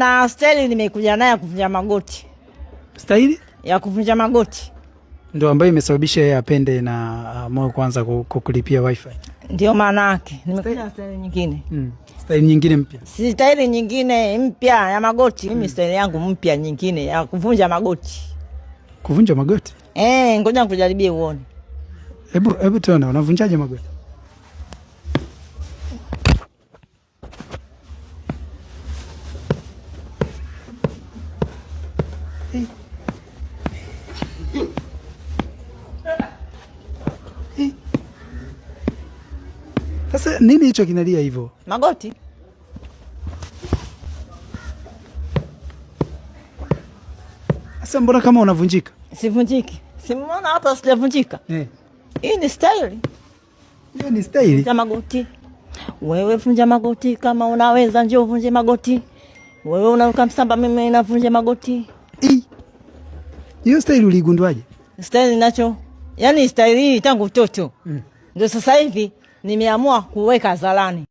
Na staili nimekuja naye kuvunja magoti. Staili ya kuvunja magoti ndio ambayo imesababisha yeye apende na moyo kwanza kukulipia wifi. Ndio maana yake. Nimekuja na staili nyingine. Staili nyingine mpya. Si staili nyingine mpya ya magoti. Mimi staili yangu mpya nyingine ya kuvunja magoti. Kuvunja magoti? Ngoja nikujaribie uone. Hebu tuone unavunjaje magoti? Sasa nini hicho kinalia hivyo? Magoti. Sasa mbona kama unavunjika? Sivunjiki. Simuona hapa sijavunjika. Hii ni style. Hiyo ni style. Vunja magoti. Wewe vunja magoti kama unaweza, njoo vunje magoti. Wewe unaruka msamba, mimi navunja magoti. Hiyo style uligunduaje? Style nacho. Yaani style hii tangu utoto. Ndio sasa hivi nimeamua kuweka hadharani.